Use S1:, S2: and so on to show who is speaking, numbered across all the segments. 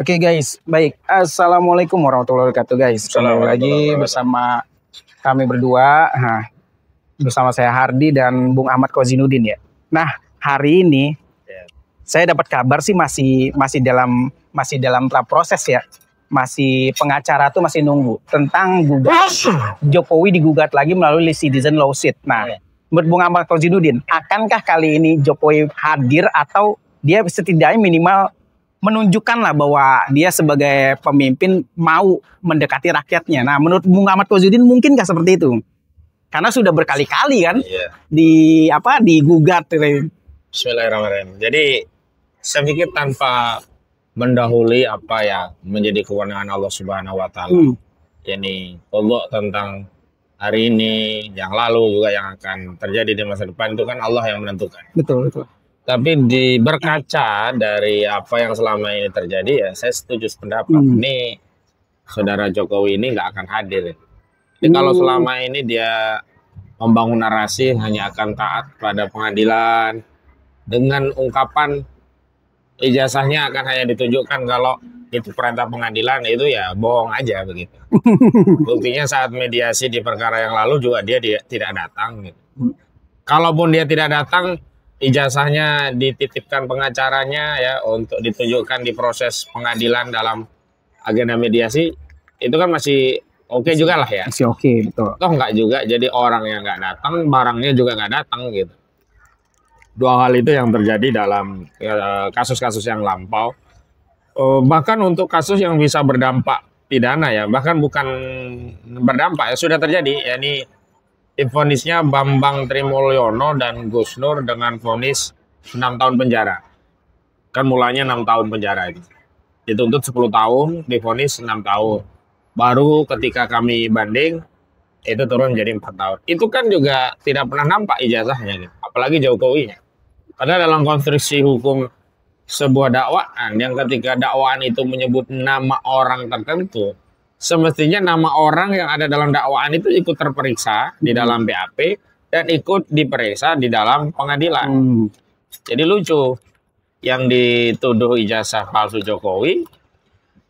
S1: Oke guys, baik. Assalamualaikum warahmatullahi wabarakatuh guys. Kembali lagi bersama kami berdua, bersama saya Hardi dan Bung Ahmad Kozinudin ya. Nah, hari ini saya dapat kabar sih masih dalam tahap proses ya. Masih pengacara tuh masih nunggu tentang Jokowi digugat lagi melalui citizen lawsuit. Nah, menurut Bung Ahmad Kozinudin, akankah kali ini Jokowi hadir atau dia setidaknya minimal menunjukkan lah bahwa dia sebagai pemimpin mau mendekati rakyatnya. Nah, menurut Bung Ahmad Kozinudin mungkinkah seperti itu? Karena sudah berkali-kali kan digugat.
S2: Bismillahirrahmanirrahim. Jadi saya pikir tanpa mendahului apa yang menjadi kewenangan Allah Subhanahu wa taala. Yani Allah tentang hari ini, yang lalu juga yang akan terjadi di masa depan itu kan Allah yang menentukan.
S1: Betul.
S2: Tapi berkaca dari apa yang selama ini terjadi ya saya setuju sependapat. Ini saudara Jokowi ini nggak akan hadir. Jadi kalau selama ini dia membangun narasi hanya akan taat pada pengadilan dengan ungkapan ijazahnya akan hanya ditunjukkan kalau itu perintah pengadilan, itu ya bohong aja begitu. Buktinya saat mediasi di perkara yang lalu juga dia tidak datang gitu. Kalaupun dia tidak datang, ijazahnya dititipkan pengacaranya ya untuk ditunjukkan di proses pengadilan dalam agenda mediasi, itu kan masih oke juga lah ya.
S1: Masih oke, betul.
S2: Toh nggak juga jadi orang yang nggak datang, barangnya juga nggak datang gitu. Dua hal itu yang terjadi dalam kasus-kasus yang lampau. Bahkan untuk kasus yang bisa berdampak pidana ya, bahkan bukan berdampak ya, sudah terjadi. Ya, ini vonisnya Bambang Trimulyono dan Gus Nur dengan vonis 6 tahun penjara. Kan mulanya 6 tahun penjara itu. Dituntut 10 tahun, divonis 6 tahun. Baru ketika kami banding, itu turun jadi 4 tahun. Itu kan juga tidak pernah nampak ijazahnya gitu. Apalagi Jokowi. Padahal dalam konstruksi hukum sebuah dakwaan, yang ketika dakwaan itu menyebut nama orang tertentu, semestinya nama orang yang ada dalam dakwaan itu ikut terperiksa di dalam BAP dan ikut diperiksa di dalam pengadilan. Jadi lucu, yang dituduh ijazah palsu Jokowi,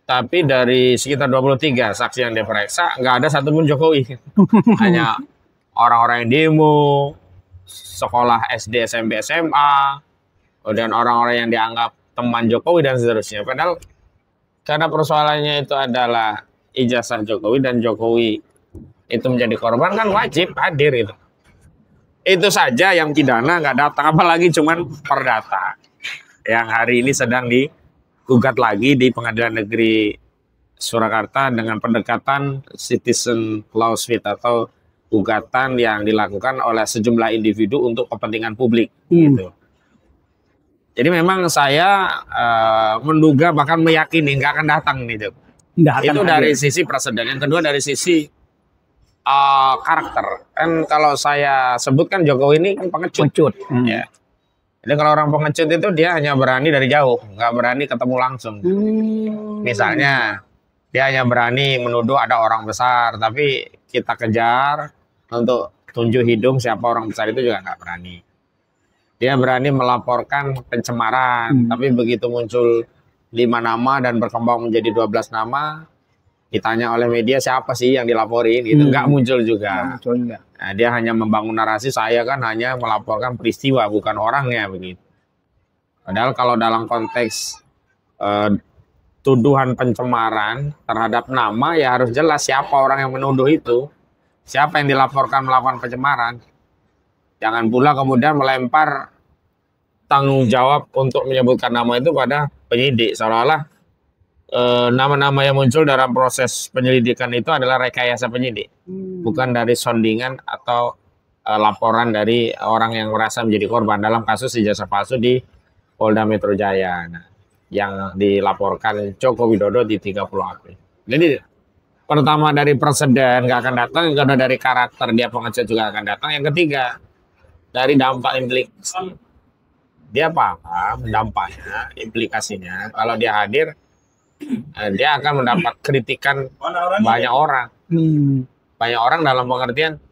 S2: tapi dari sekitar 23 saksi yang diperiksa nggak ada satupun Jokowi. Hanya orang-orang yang demo, sekolah SD, SMP, SMA, dan orang-orang yang dianggap teman Jokowi dan seterusnya. Padahal karena persoalannya itu adalah ijazah Jokowi dan Jokowi itu menjadi korban, kan wajib hadir itu. Itu saja yang pidana nggak datang, apalagi cuman perdata yang hari ini sedang digugat lagi di Pengadilan Negeri Surakarta dengan pendekatan citizen lawsuit atau gugatan yang dilakukan oleh sejumlah individu untuk kepentingan publik. Gitu. Jadi memang saya menduga bahkan meyakini nggak akan datang nih. Itu dari sisi presiden. Yang kedua dari sisi karakter. Kan kalau saya sebutkan Jokowi ini kan pengecut. Ya. Jadi kalau orang pengecut itu dia hanya berani dari jauh, nggak berani ketemu langsung. Misalnya dia hanya berani menuduh ada orang besar, tapi kita kejar untuk tunjuk hidung siapa orang besar itu juga nggak berani. Dia berani melaporkan pencemaran, tapi begitu muncul 5 nama dan berkembang menjadi 12 nama, ditanya oleh media siapa sih yang dilaporin, gitu nggak muncul juga. Nah, dia hanya membangun narasi, saya kan hanya melaporkan peristiwa bukan orangnya begitu. Padahal kalau dalam konteks tuduhan pencemaran terhadap nama ya harus jelas siapa orang yang menuduh itu, siapa yang dilaporkan melakukan pencemaran. Jangan pula kemudian melempar tanggung jawab untuk menyebutkan nama itu pada penyidik, seolah-olah nama-nama yang muncul dalam proses penyelidikan itu adalah rekayasa penyidik, bukan dari soundingan atau laporan dari orang yang merasa menjadi korban dalam kasus ijazah palsu di Polda Metro Jaya. Nah, yang dilaporkan Joko Widodo di 30 April. Jadi pertama dari presiden nggak akan datang, yang kedua dari karakter dia pengecut juga akan datang, yang ketiga dari dampak implikasi. Dia paham dampaknya, implikasinya. Kalau dia hadir, dia akan mendapat kritikan banyak orang. Banyak orang dalam pengertian,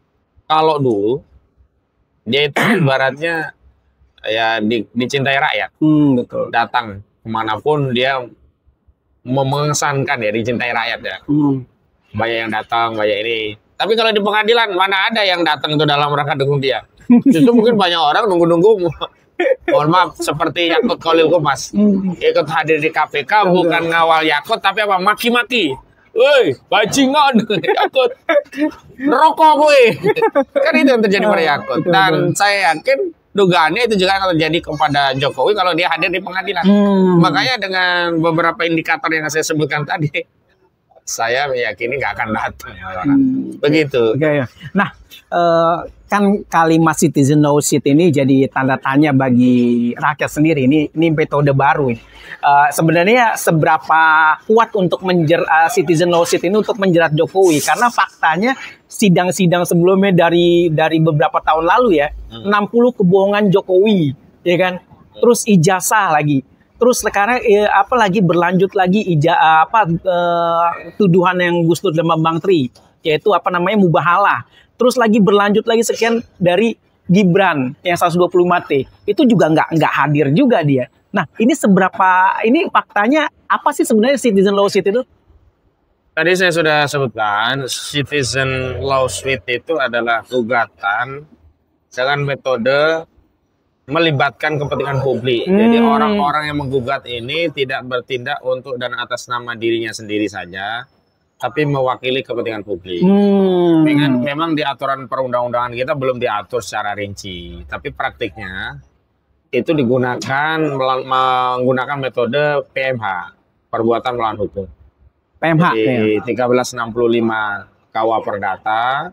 S2: kalau dulu dia itu ibaratnya ya dicintai rakyat.
S1: Betul.
S2: Datang kemanapun dia mengesankan ya, dicintai rakyat ya. Banyak yang datang, banyak ini. Tapi kalau di pengadilan mana ada yang datang itu dalam rangka dukung dia? Justru mungkin banyak orang nunggu-nunggu. Mohon maaf, seperti Yakut Khalil Komas ikut hadir di KPK bukan ngawal Yakut tapi apa? Maki-maki. Woi, bajingan Yakut. Rokok gue. Kan itu yang terjadi pada Yakut. Dan saya yakin dugaannya itu juga akan terjadi kepada Jokowi kalau dia hadir di pengadilan. Makanya dengan beberapa indikator yang saya sebutkan tadi, saya meyakini nggak akan datang orang. Begitu.
S1: Okay, ya. Nah, kan kalimat citizen no seat ini jadi tanda tanya bagi rakyat sendiri. Ini metode baru. Sebenarnya seberapa kuat untuk citizen no seat ini untuk menjerat Jokowi? Karena faktanya sidang-sidang sebelumnya dari beberapa tahun lalu ya, 60 kebohongan Jokowi, ya kan? Terus ijazah lagi. Terus sekarang apalagi berlanjut lagi tuduhan yang Gus Dur dan Bang Tri, yaitu mubahalah. Terus lagi berlanjut lagi sekian dari Gibran yang 125T. Itu juga nggak hadir juga dia. Nah, ini faktanya apa sih sebenarnya citizen lawsuit itu?
S2: Tadi saya sudah sebutkan, citizen lawsuit itu adalah gugatan dengan metode melibatkan kepentingan publik. Jadi orang-orang yang menggugat ini tidak bertindak untuk dan atas nama dirinya sendiri saja, tapi mewakili kepentingan publik. Memang di aturan perundang-undangan kita belum diatur secara rinci, tapi praktiknya itu menggunakan metode PMH, perbuatan melawan hukum.
S1: PMH.
S2: Di 1365 KUH Perdata,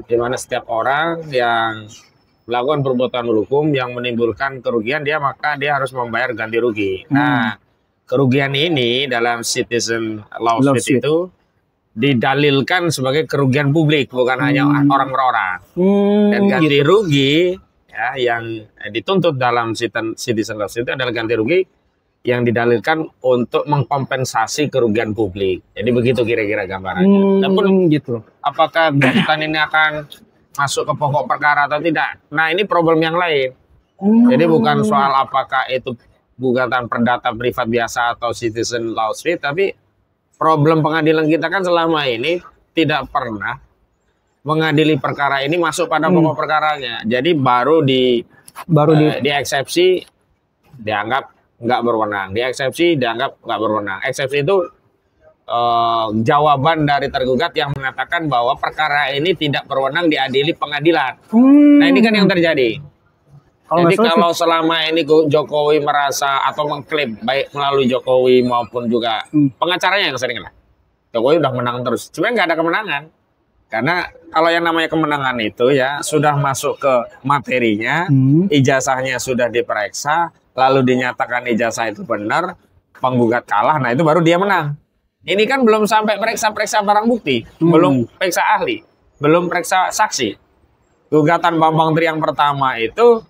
S2: di mana setiap orang yang melakukan perbuatan hukum yang menimbulkan kerugian maka dia harus membayar ganti rugi. Nah, kerugian ini dalam citizen lawsuit itu didalilkan sebagai kerugian publik, bukan hanya orang per orang. Dan ganti rugi ya, yang dituntut dalam citizen lawsuit itu adalah ganti rugi yang didalilkan untuk mengkompensasi kerugian publik. Jadi begitu kira-kira gambarannya. Namun gitu, apakah gugatan ini akan masuk ke pokok perkara atau tidak? Nah, ini problem yang lain. Jadi bukan soal apakah itu gugatan perdata privat biasa atau citizen lawsuit, tapi problem pengadilan kita kan selama ini tidak pernah mengadili perkara ini masuk pada pokok perkaranya. Jadi baru di eksepsi dianggap nggak berwenang, di eksepsi dianggap nggak berwenang. Eksepsi itu jawaban dari tergugat yang mengatakan bahwa perkara ini tidak berwenang diadili pengadilan. Nah, ini kan yang terjadi. Jadi kalau selama ini Jokowi merasa atau mengklaim baik melalui Jokowi maupun juga pengacaranya yang sering lah, Jokowi udah menang terus. Sebenarnya nggak ada kemenangan. Karena kalau yang namanya kemenangan itu ya sudah masuk ke materinya, ijazahnya sudah diperiksa, lalu dinyatakan ijazah itu benar, penggugat kalah, nah itu baru dia menang. Ini kan belum sampai periksa barang bukti, belum periksa ahli, belum periksa saksi. Gugatan Bambang Tri yang pertama itu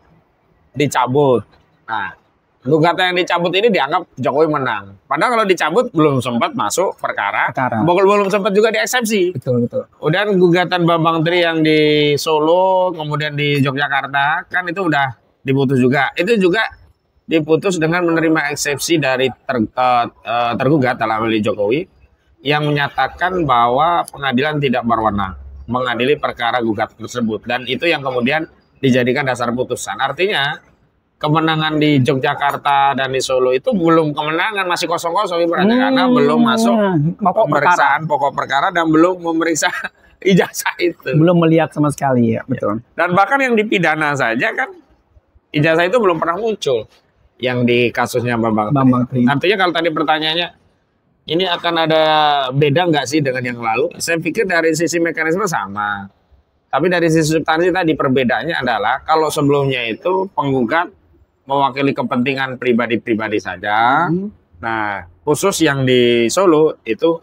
S2: dicabut. Nah, gugatan yang dicabut ini dianggap Jokowi menang. Padahal kalau dicabut belum sempat masuk perkara. Belum sempat juga dieksepsi.
S1: Betul.
S2: Udah gugatan Bambang Tri yang di Solo, kemudian di Yogyakarta, kan itu udah diputus juga. Itu juga diputus dengan menerima eksepsi dari tergugat dalam hal Jokowi yang menyatakan bahwa pengadilan tidak berwenang mengadili perkara gugatan tersebut, dan itu yang kemudian dijadikan dasar putusan. Artinya kemenangan di Yogyakarta dan di Solo itu belum kemenangan, masih kosong-kosong ibaratnya, karena belum masuk pemeriksaan pokok perkara dan belum memeriksa ijazah itu.
S1: Belum melihat sama sekali ya, betul.
S2: Dan bahkan yang dipidana saja kan ijazah itu belum pernah muncul. Yang di kasusnya Bambang Tri. Artinya kalau tadi pertanyaannya, ini akan ada beda nggak sih dengan yang lalu? Saya pikir dari sisi mekanisme sama. Tapi dari sisi substansi tadi perbedaannya adalah kalau sebelumnya itu penggugat mewakili kepentingan pribadi-pribadi saja. Nah, khusus yang di Solo itu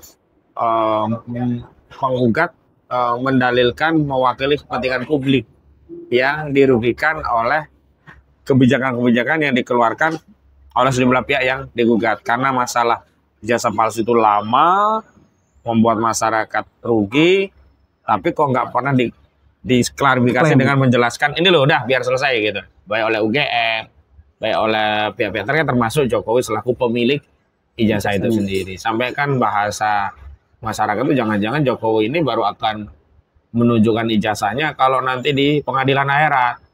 S2: penggugat mendalilkan mewakili kepentingan publik yang dirugikan oleh kebijakan-kebijakan yang dikeluarkan oleh sejumlah pihak yang digugat. Karena masalah ijazah palsu itu lama, membuat masyarakat rugi, tapi kok nggak pernah diklarifikasi dengan menjelaskan, ini loh udah biar selesai gitu. Baik oleh UGM, baik oleh pihak-pihak terkait termasuk Jokowi selaku pemilik ijazah itu sendiri. Sampai kan bahasa masyarakat itu jangan-jangan Jokowi ini baru akan menunjukkan ijazahnya kalau nanti di pengadilan akhirat.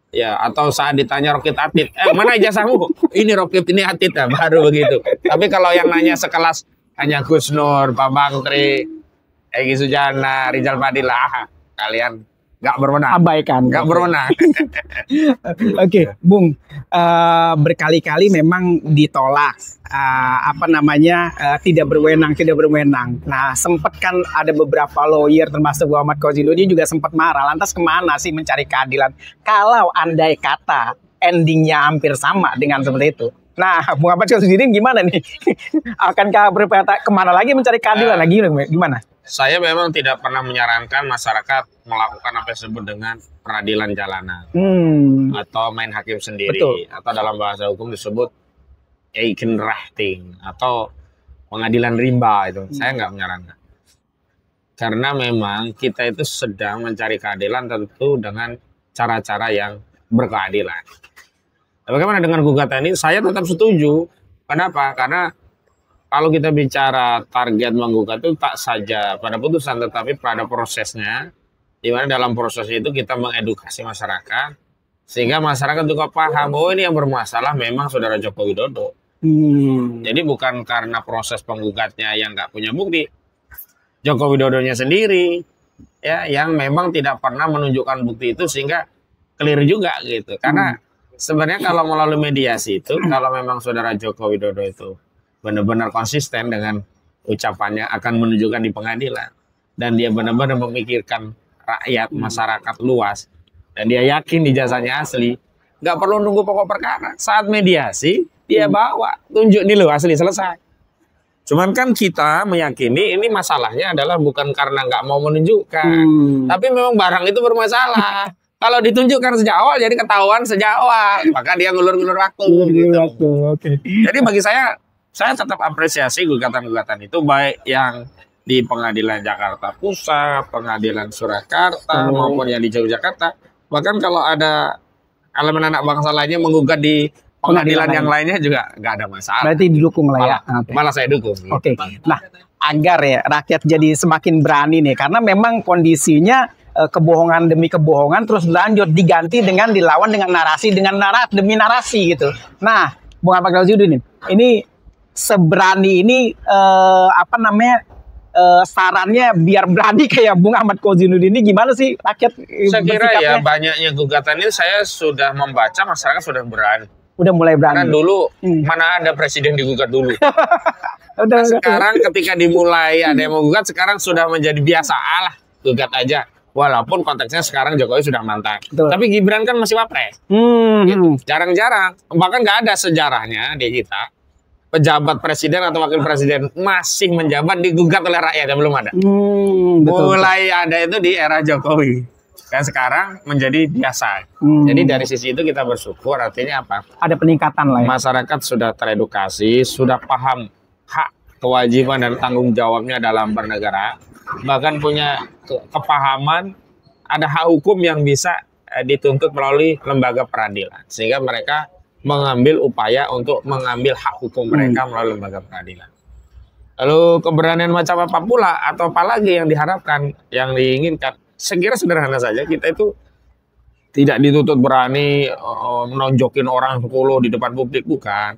S2: Ya, atau saat ditanya Rokit Atid, mana ijazahmu? Ini Rokit, ini Atid ya, baru begitu. Tapi kalau yang nanya sekelas hanya Gus Nur, Pak Bangkri, Egy Sujana, Rizal Fadila, kalian nggak berwenang.
S1: Abaikan.
S2: Nggak berwenang.
S1: Oke, Bung, berkali-kali memang ditolak, tidak berwenang, tidak berwenang. Nah, sempat kan ada beberapa lawyer termasuk Muhammad Koziludin juga sempat marah. Lantas kemana sih mencari keadilan? Kalau andai kata endingnya hampir sama dengan seperti itu. Nah, Muhammad Koziludin gimana nih? Akankah berkata kemana lagi mencari keadilan lagi? Gimana?
S2: Saya memang tidak pernah menyarankan masyarakat melakukan apa yang disebut dengan peradilan jalanan atau main hakim sendiri.
S1: Betul.
S2: Atau dalam bahasa hukum disebut Eigenrechting atau pengadilan rimba itu. Saya nggak menyarankan. Karena memang kita itu sedang mencari keadilan tentu dengan cara-cara yang berkeadilan. Bagaimana dengan gugatan ini? Saya tetap setuju. Kenapa? Karena kalau kita bicara target menggugat itu tak saja pada putusan, tetapi pada prosesnya, di mana dalam prosesnya itu kita mengedukasi masyarakat, sehingga masyarakat juga paham, oh ini yang bermasalah memang Saudara Joko Widodo. Jadi bukan karena proses penggugatnya yang nggak punya bukti, Joko Widodonya sendiri, ya, yang memang tidak pernah menunjukkan bukti itu sehingga clear juga gitu. Karena sebenarnya kalau melalui mediasi itu, kalau memang Saudara Joko Widodo itu benar-benar konsisten dengan ucapannya akan menunjukkan di pengadilan dan dia benar-benar memikirkan rakyat masyarakat luas dan dia yakin ijazahnya asli, nggak perlu nunggu pokok perkara, saat mediasi dia bawa tunjuk nih lo asli, selesai. Cuman kan kita meyakini ini masalahnya adalah bukan karena nggak mau menunjukkan, tapi memang barang itu bermasalah. Kalau ditunjukkan sejak awal jadi ketahuan sejak awal, maka dia ngulur-ngulur waktu gitu. Jadi bagi saya tetap apresiasi gugatan-gugatan itu, baik yang di Pengadilan Jakarta Pusat, Pengadilan Surakarta, maupun yang di Yogyakarta. Bahkan kalau ada elemen anak bangsa lainnya menggugat di pengadilan yang lainnya juga nggak ada masalah.
S1: Berarti didukung lah ya.
S2: Malah saya dukung.
S1: Oke. Nah, agar ya rakyat jadi semakin berani nih, karena memang kondisinya kebohongan demi kebohongan terus lanjut diganti dengan dilawan dengan narasi demi narasi gitu. Nah, Bung Ahmad Koziludin, ini seberani ini sarannya biar berani kayak Bung Ahmad Koziludin ini gimana sih rakyat?
S2: Saya kira ya banyaknya gugatan ini saya sudah membaca masyarakat sudah berani.
S1: Udah mulai berani.
S2: Karena dulu mana ada presiden digugat dulu. Nah, sekarang ketika dimulai ada yang menggugat, sekarang sudah menjadi biasa, alah gugat aja. Walaupun konteksnya sekarang Jokowi sudah mantan. Betul. Tapi Gibran kan masih wapres. Gitu. Jarang-jarang. Bahkan nggak ada sejarahnya di kita pejabat presiden atau wakil presiden masih menjabat digugat oleh rakyat, yang belum ada. Mulai ada itu di era Jokowi. Dan sekarang menjadi biasa. Jadi dari sisi itu kita bersyukur, artinya apa?
S1: Ada peningkatan lah ya.
S2: Masyarakat sudah teredukasi, sudah paham hak, kewajiban, dan tanggung jawabnya dalam bernegara. Bahkan punya kepahaman ada hak hukum yang bisa dituntut melalui lembaga peradilan. Sehingga mereka mengambil upaya untuk mengambil hak hukum mereka melalui lembaga peradilan. Lalu keberanian macam apa pula atau apalagi yang diharapkan, yang diinginkan? Saya kira sederhana saja, kita itu tidak dituntut berani menonjokin orang 10 di depan publik, bukan.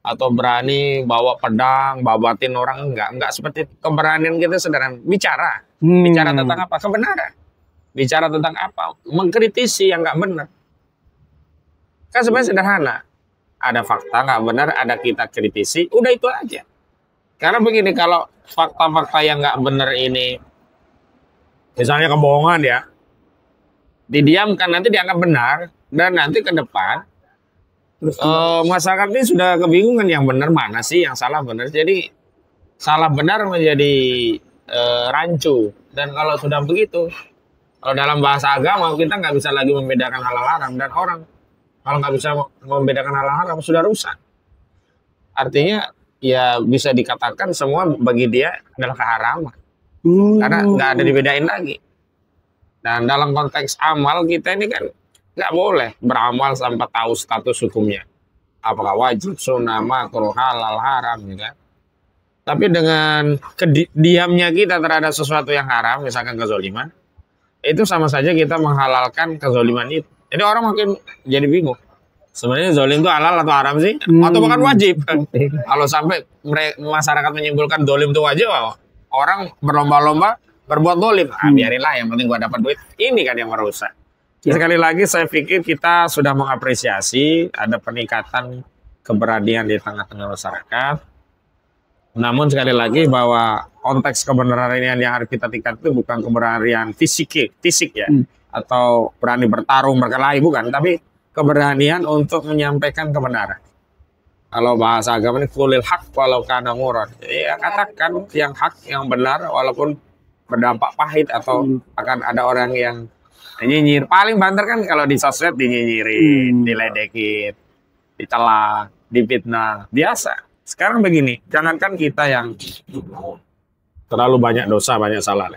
S2: Atau berani bawa pedang, babatin orang, enggak seperti itu. Keberanian kita sederhana, bicara tentang apa? Kebenaran. Bicara tentang apa? Mengkritisi yang enggak benar. Kan sebenarnya sederhana. Ada fakta nggak benar, ada kita kritisi, udah itu aja. Karena begini, kalau fakta-fakta yang nggak benar ini, misalnya kebohongan ya, didiamkan nanti dianggap benar, dan nanti ke depan masyarakat ini sudah kebingungan yang benar mana sih, yang salah benar. Jadi salah benar menjadi rancu. Dan kalau sudah begitu, kalau dalam bahasa agama kita nggak bisa lagi membedakan halal haram, dan orang kalau nggak bisa membedakan halal haram sudah rusak. Artinya ya bisa dikatakan semua bagi dia adalah keharaman. Karena nggak ada dibedain lagi. Dan dalam konteks amal kita ini kan nggak boleh beramal sampai tahu status hukumnya. Apakah wajib, sunnah, makruh, halal, haram, gitu kan. Tapi dengan diamnya kita terhadap sesuatu yang haram, misalkan kezoliman, itu sama saja kita menghalalkan kezoliman itu. Jadi orang makin jadi bingung. Sebenarnya zolim itu halal atau haram sih? Atau bahkan wajib? Kalau sampai masyarakat menyimpulkan zolim itu wajib, orang berlomba-lomba berbuat zolim. Biarinlah, yang penting gua dapat duit. Ini kan yang merusak. Sekali lagi saya pikir kita sudah mengapresiasi ada peningkatan keberanian di tengah-tengah masyarakat. Namun sekali lagi bahwa konteks kebenaran yang harus kita tingkat itu bukan keberanian fisik ya, atau berani bertarung berkelahi, bukan, tapi keberanian untuk menyampaikan kebenaran. Kalau bahasa agama ini kulil haq walau kana murad. Jadi ya, katakan yang hak, yang benar walaupun berdampak pahit atau akan ada orang yang nyinyir. Paling banter kan kalau di sosmed dinyinyirin, diledekin, dicela, difitnah, biasa. Sekarang begini, jangankan kita yang terlalu banyak dosa, banyak salah.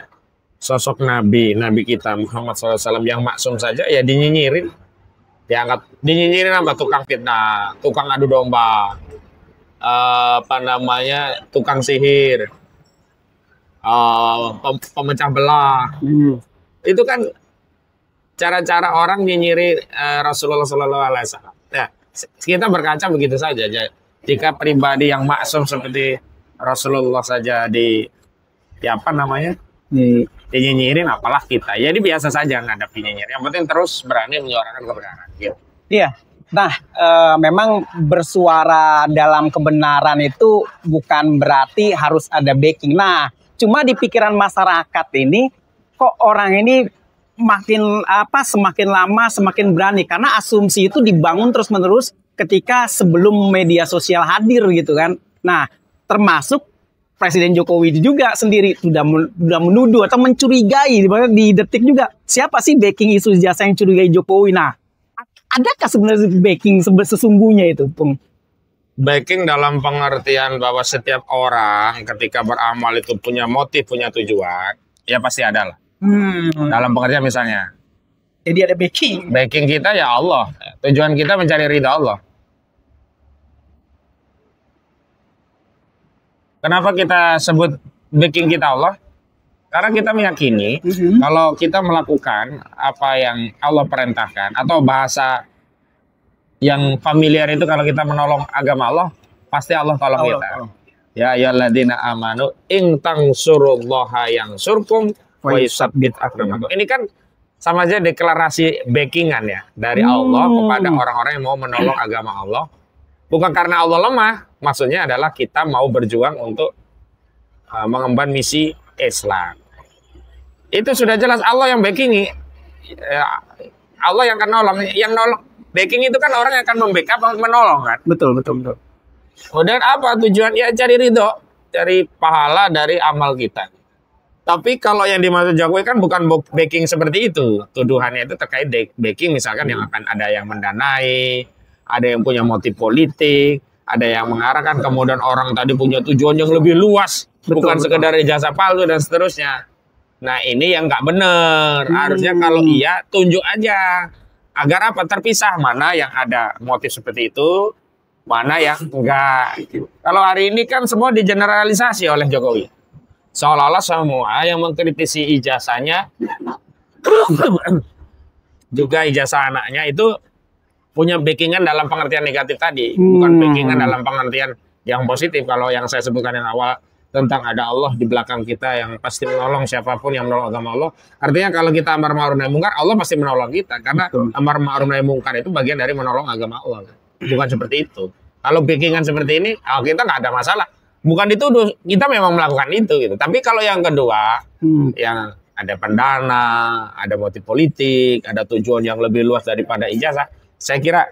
S2: Sosok Nabi kita Muhammad SAW yang maksum saja ya dinyinyirin. Diangkat, dinyinyirin apa? Tukang fitnah, tukang adu domba, tukang sihir, pemecah belah. Itu kan cara-cara orang nyinyiri Rasulullah SAW. Ya, kita berkaca begitu saja. Jika pribadi yang maksum seperti Rasulullah saja dinyinyirin, apalah kita. Jadi biasa saja ngadepin nyinyir. Yang penting terus berani menyuarakan kebenaran. Gitu.
S1: Iya. Nah, memang bersuara dalam kebenaran itu bukan berarti harus ada backing. Nah, cuma di pikiran masyarakat ini kok orang ini semakin lama semakin berani, karena asumsi itu dibangun terus-menerus ketika sebelum media sosial hadir gitu kan. Nah, termasuk Presiden Jokowi juga sendiri sudah menuduh atau mencurigai di Detik juga. Siapa sih backing isu ijazah yang curigai Jokowi? Nah, adakah sebenarnya backing sesungguhnya itu, Pung?
S2: Backing dalam pengertian bahwa setiap orang ketika beramal itu punya motif, punya tujuan, ya pasti ada lah. Dalam pengertian misalnya.
S1: Jadi ada backing.
S2: Backing kita ya Allah. Tujuan kita mencari ridha Allah. Kenapa kita sebut backing kita Allah? Karena kita meyakini kalau kita melakukan apa yang Allah perintahkan, atau bahasa yang familiar itu kalau kita menolong agama Allah, pasti Allah tolong kita. Ya ayyuhalladzina amanu in tansurullaha yansurkum wa yusabbit aqdamakum. Ini kan sama aja deklarasi backingan ya dari Allah kepada orang-orang yang mau menolong agama Allah. Bukan karena Allah lemah, maksudnya adalah kita mau berjuang untuk mengemban misi Islam. Itu sudah jelas Allah yang backingi. Allah yang akan nolong. Yang nolong, backing itu kan orang yang akan membackup, menolong kan.
S1: Betul.
S2: Kemudian apa tujuan? Ya cari ridho, cari pahala dari amal kita. Tapi kalau yang dimaksud Jokowi kan bukan backing seperti itu. Tuduhannya itu terkait backing, misalkan yang akan ada yang mendanai, ada yang punya motif politik, ada yang mengarahkan, kemudian orang tadi punya tujuan yang lebih luas, bukan sekedar ijazah palsu dan seterusnya. Nah, ini yang nggak benar. Harusnya kalau iya tunjuk aja, agar apa? Terpisah mana yang ada motif seperti itu, mana yang enggak. Kalau hari ini kan semua digeneralisasi oleh Jokowi, seolah-olah semua yang mengkritisi ijazahnya juga ijazah anaknya itu punya backingan dalam pengertian negatif tadi, bukan backingan dalam pengertian yang positif. Kalau yang saya sebutkan yang awal tentang ada Allah di belakang kita yang pasti menolong siapapun yang menolong agama Allah. Artinya kalau kita amar ma'ruf nahi munkar, Allah pasti menolong kita, karena amar ma'ruf nahi munkar itu bagian dari menolong agama Allah. Bukan seperti itu. Kalau backingan seperti ini, kita nggak ada masalah. Bukan dituduh, kita memang melakukan itu gitu. Tapi kalau yang kedua, yang ada pendana, ada motif politik, ada tujuan yang lebih luas daripada ijazah, saya kira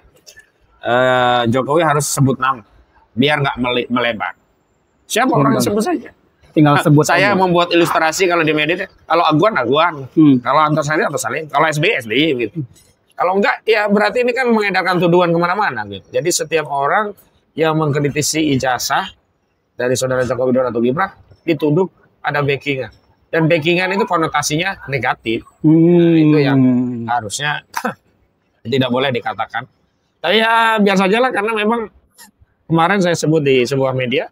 S2: Jokowi harus sebut nama biar nggak melebar. Siapa orang sebut saja.
S1: Tinggal sebut
S2: saya
S1: aja.
S2: membuat ilustrasi kalau di media, kalau Aguan, kalau Antasari, kalau SBY gitu. Kalau enggak, ya berarti ini kan mengedarkan tuduhan kemana-mana gitu. Jadi setiap orang yang mengkritisi ijazah dari saudara Joko Widodo atau Gibran dituduh ada backingan. Dan backingan itu konotasinya negatif. Itu yang harusnya tidak boleh dikatakan. Tapi ya biar sajalah, karena memang kemarin saya sebut di sebuah media,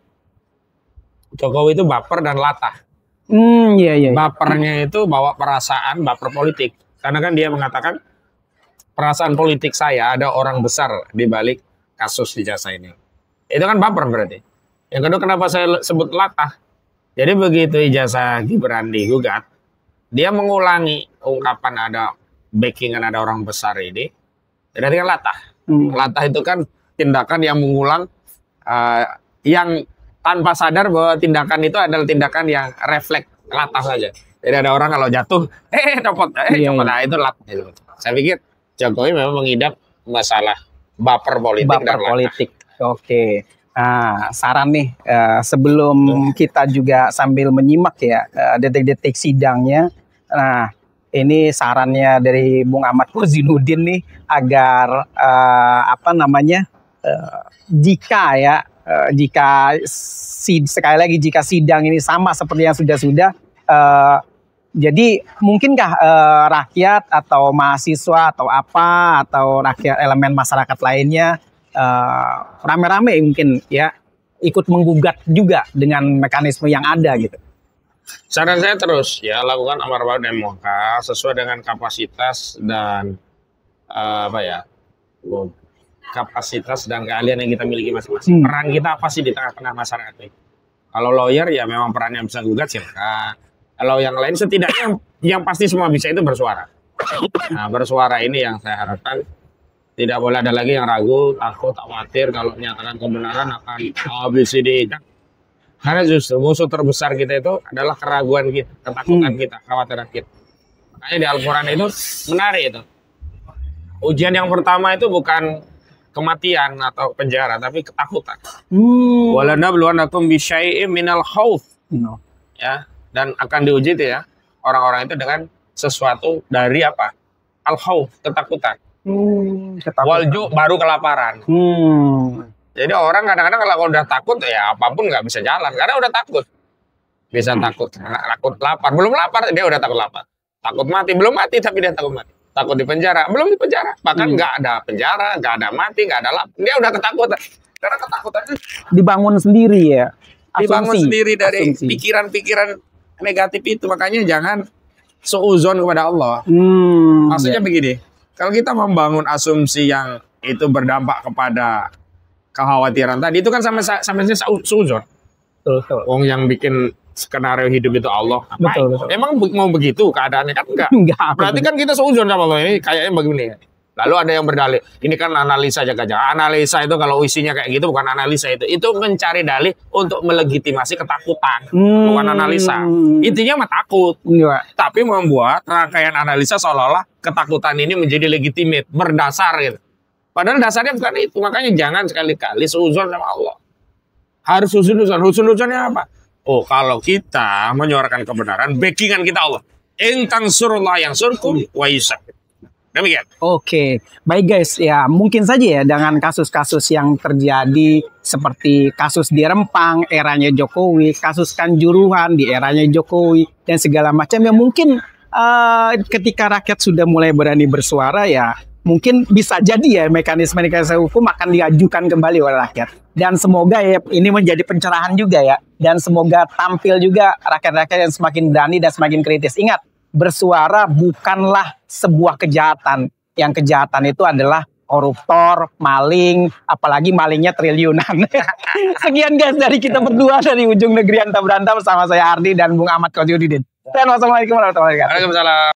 S2: Jokowi itu baper dan latah.
S1: Iya, iya.
S2: Bapernya itu bawa perasaan, baper politik. Karena kan dia mengatakan perasaan politik saya ada orang besar di balik kasus ijazah ini. Itu kan baper berarti. Yang kedua, kenapa saya sebut latah? Jadi begitu ijazah Gibran digugat, dia mengulangi ungkapan ada backingan ada orang besar ini. Berarti kan latah. Latah itu kan tindakan yang mengulang, yang tanpa sadar bahwa tindakan itu adalah tindakan yang refleks latah saja. Jadi ada orang kalau jatuh, copot, copot. Nah, itu latah. Saya pikir Jokowi memang mengidap masalah baper politik.
S1: Baper politik. Oke. Nah, saran nih sebelum kita juga sambil menyimak ya detik-detik sidangnya. Nah, ini sarannya dari Bung Ahmad Kozinudin nih agar jika sekali lagi jika sidang ini sama seperti yang sudah-sudah, jadi mungkinkah rakyat atau mahasiswa atau rakyat elemen masyarakat lainnya rame-rame mungkin ya ikut menggugat juga dengan mekanisme yang ada gitu?
S2: Saran saya terus ya lakukan amar ma'ruf nahi munkar sesuai dengan kapasitas dan kapasitas dan keahlian yang kita miliki masing-masing. Peran kita apa sih di tengah-tengah masyarakat ini? Kalau lawyer ya memang perannya bisa gugat silakan. Kalau yang lain setidaknya yang pasti semua bisa itu bersuara. Nah, bersuara ini yang saya harapkan tidak boleh ada lagi yang ragu, takut, khawatir kalau menyatakan kebenaran akan ABCD. Karena justru musuh terbesar kita itu adalah keraguan kita, ketakutan kita, kekhawatiran kita. Makanya di Al-Quran itu menarik itu. Ujian yang pertama itu bukan kematian atau penjara, tapi ketakutan. Walanabluwannakum bisyai'im minal khauf. Ya, dan akan diuji itu ya orang-orang itu dengan sesuatu dari apa? Al-khauf, ketakutan. Walju baru kelaparan. Jadi orang kadang-kadang kalau udah takut ya apapun nggak bisa jalan karena udah takut. Bisa takut lapar, belum lapar dia udah takut lapar. Takut mati, belum mati tapi dia takut mati. Takut di penjara, belum di penjara. Bahkan nggak ada penjara, nggak ada mati, nggak ada lapar. Dia udah ketakutan. Karena ketakutannya
S1: dibangun sendiri ya.
S2: Dibangun sendiri dari pikiran-pikiran negatif itu. Makanya jangan suuzon kepada Allah. Maksudnya begini, kalau kita membangun asumsi yang itu berdampak kepada kekhawatiran tadi itu kan sama suuzon. Wong yang bikin skenario hidup itu Allah.
S1: Betul.
S2: Emang mau begitu keadaannya kan enggak. Berarti kan kita suuzon sama Allah ini kayaknya begini. Lalu ada yang berdalil, ini kan analisa jaga-jaga. Analisa itu kalau isinya kayak gitu bukan analisa itu. Itu mencari dalih untuk melegitimasi ketakutan. Bukan analisa. Intinya mah takut. Tapi membuat rangkaian analisa seolah-olah ketakutan ini menjadi legitimate, berdasar gitu. Padahal dasarnya bukan itu. Makanya jangan sekali-kali suuzon sama Allah. Harus husnuzon. Husnuzonnya apa? Oh, kalau kita menyuarakan kebenaran, backingan kita Allah. In tansurullah yang surkum wa yusabit. Demikian.
S1: Oke, baik guys, ya mungkin saja ya dengan kasus-kasus yang terjadi seperti kasus di Rempang eranya Jokowi, kasus Kanjuruhan di eranya Jokowi dan segala macam ya mungkin ketika rakyat sudah mulai berani bersuara ya mungkin bisa jadi ya mekanisme hukum akan diajukan kembali oleh rakyat dan semoga ya ini menjadi pencerahan juga ya dan semoga tampil juga rakyat-rakyat yang semakin berani dan semakin kritis. Ingat, bersuara bukanlah sebuah kejahatan. Yang kejahatan itu adalah koruptor, maling, apalagi malingnya triliunan. Sekian guys dari kita berdua dari Ujung Negeri Anta Beranta bersama saya Ardi dan Bung Ahmad Kozinudin. Dan wassalamualaikum warahmatullahi wabarakatuh.
S2: Waalaikumsalam.